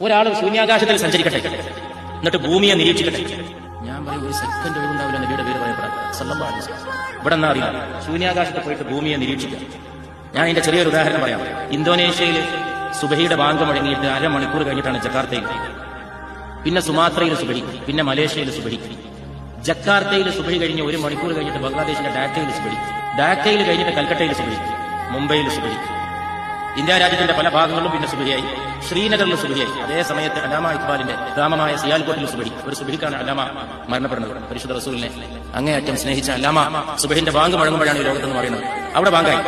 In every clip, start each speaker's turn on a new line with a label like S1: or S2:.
S1: ഒരാൾ ശൂന്യാകാശത്തിൽ സഞ്ചരിക്കട്ടെ, എന്നിട്ട് ഭൂമിയെ നിരീക്ഷിക്കട്ടെ. ഞാൻ പറയും, ഒരു സെക്കൻഡ് ഒഴിവുണ്ടാവില്ല നബിയുടെ പേര് പറയപ്പെടാൻ. സല്ലല്ലാഹു അലൈഹി വസല്ലം ഇവിടെ എന്നാ അറിയില്ല, ശൂന്യാകാശത്ത് പോയിട്ട് ഭൂമിയെ നിരീക്ഷിക്കാം. ഞാൻ ഇതിന്റെ ചെറിയൊരു ഉദാഹരണം പറയാം. ഇന്തോനേഷ്യയിൽ സുബഹിയുടെ ബാങ്ക് മുഴങ്ങിയിട്ട് അരമണിക്കൂർ കഴിഞ്ഞിട്ടാണ് ജക്കാർത്തയിൽ, പിന്നെ സുമാത്രയിൽ സുബഹി, പിന്നെ മലേഷ്യയിൽ സുബഹി. ജക്കാർത്തയിൽ സുബഹി കഴിഞ്ഞ് 1 മണിക്കൂർ കഴിഞ്ഞിട്ട് ബംഗ്ലാദേശിന്റെ ഡാക്കയിൽ സുബഹി, ഡാക്കയിൽ കഴിഞ്ഞിട്ട് കൽക്കട്ടയിൽ സുബഹി, മുംബൈയിൽ സുബഹി. ഇന്ത്യ രാജ്യത്തിന്റെ പല ഭാഗങ്ങളിലും പിന്നെ സുബഹിയായി. ശ്രീനഗറിൽ സുബഹിയായി. അതേ സമയത്ത് അലാമ ഇക്ബാലിന്റെ ഗ്രാമമായ സിയാൽകോട്ടിൽ സുബഹി. ഒരു സുബഹിക്കാണ് അലാമ മരണപ്പെടുന്നത്. പരിശുദ്ധ റസൂലിനെ അങ്ങേയറ്റം സ്നേഹിച്ച അലാമ സുബഹിന്റെ ബാങ്ക് മുഴങ്ങുമ്പോഴാണ് ഈ ലോകത്തെന്ന് പറയുന്നത്. അവിടെ ബാങ്കായി.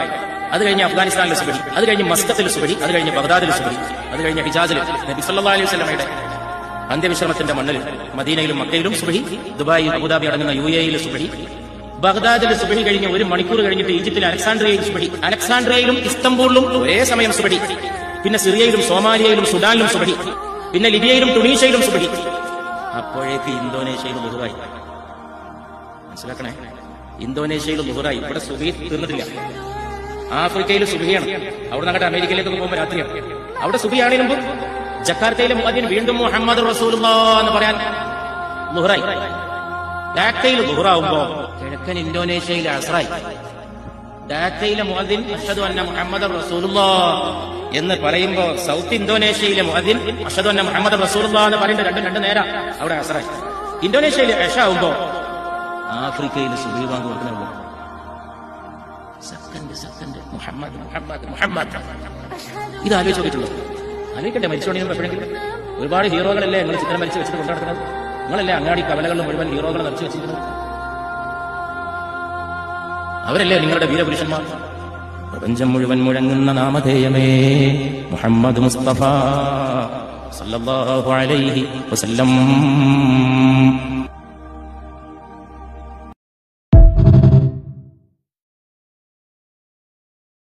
S1: അത് കഴിഞ്ഞ് അഫ്ഗാനിസ്ഥാനിലെ സുബഹി, അത് കഴിഞ്ഞ് മസ്കത്തിൽ സുബഹി, അത് കഴിഞ്ഞ് ബഗ്ദാദിൽ സുബഹി, അത് കഴിഞ്ഞ് ഹിജാസിൽ നബി സല്ലല്ലാഹു അലൈഹി വസല്ലമയുടെ അന്ത്യവിശ്രമത്തിന്റെ മണ്ണിൽ മദീനയിലും മക്കയിലും സുബഹി, ദുബായ് അബുദാബി അടങ്ങുന്ന UAE സുബഹി, ബഗ്ദാദിൽ സുബഹി കഴിഞ്ഞ് 1 മണിക്കൂർ കഴിഞ്ഞിട്ട് ഈജിപ്തിലെ അലക്സാണ്ട്രിയയിൽ സുബഹി, അലക്സാണ്ട്രിയയിലും ഇസ്തംബൂളിലും ഒരേ സമയം സുബഹി, പിന്നെ സിറിയയിലും സോമാലിയയിലും സുഡാനിലും സുബഹി, പിന്നെ ലിബിയയിലും ടുണീഷ്യയിലും സുബഹി. അപ്പോഴേക്ക് ഇന്തോനേഷ്യയിൽ ളുഹറായി. മനസ്സിലാക്കണേ, ഇന്തോനേഷ്യയിൽ ളുഹറായി. ഇവിടെ സുബഹി തീർന്നിട്ടില്ല. ആഫ്രിക്കയിൽ സുബഹിയാണ്. അവിടെ നിന്നങ്ങോട്ട് അമേരിക്കയിലേക്ക് പോകുമ്പോൾ രാത്രിയാണ്. അവിടെ സുബഹിയാണതിന് മുമ്പ് ജക്കാർത്തയിലെ മുഅദ്ദിൻ വീണ്ടും മുഹമ്മദ് റസൂലുള്ളാഹ് എന്ന് പറയാൻ ളുഹറായി. ഡാക്കയിൽ ളുഹറാവുമ്പോ കിഴക്കൻ ഇന്തോനേഷ്യയിലെ അസ്റായി. ഡാക്കയിലെ മുഅദ്ദിൻ അഷ്ഹദു അന്ന മുഹമ്മദ് റസൂലുള്ളാഹ് എന്ന് പറയുമ്പോ സൗത്ത് ഇന്തോനേഷ്യയിലെ മുഅദ്ദിൻ അഷ്ഹദു അന്ന മുഹമ്മദ് റസൂലുള്ളാഹ് എന്ന് പറയുന്നത് രണ്ട് നേരം അവിടെ അസ്റായി. ഇന്തോനേഷ്യയിലെ ഇശ ആവുമ്പോ ആഫ്രിക്കയിൽ സുബഹി ബാങ്ക് കൊടുക്കണുള്ളൂ. സെക്കൻഡ് മുഹമ്മദ് മുഹമ്മദ് മുഹമ്മദ്. ഇത് ആലോചിച്ച് നോക്കിയിട്ടുള്ളൂ. ആലോചിക്കട്ടെ, മരിച്ചോണ്ടെങ്കിൽ എപ്പോഴെങ്കിലും. ഒരുപാട് ഹീറോകളല്ലേ നിങ്ങൾ ചിത്രം വരച്ച് വെച്ചിട്ട് കൊണ്ടുനടക്കുന്നത്? നിങ്ങളല്ലേ അങ്ങാടി കവലകളിൽ മുഴുവൻ ഹീറോകളെ നിറച്ചു വെച്ചിരിക്കുന്നത്? അവരല്ലേ നിങ്ങളുടെ വീരപുരുഷന്മാർ? പ്രപഞ്ചം മുഴുവൻ മുഴങ്ങുന്ന നാമധേയമേ മുഹമ്മദ് മുസ്തഫ സല്ലല്ലാഹു അലൈഹി വസല്ലം.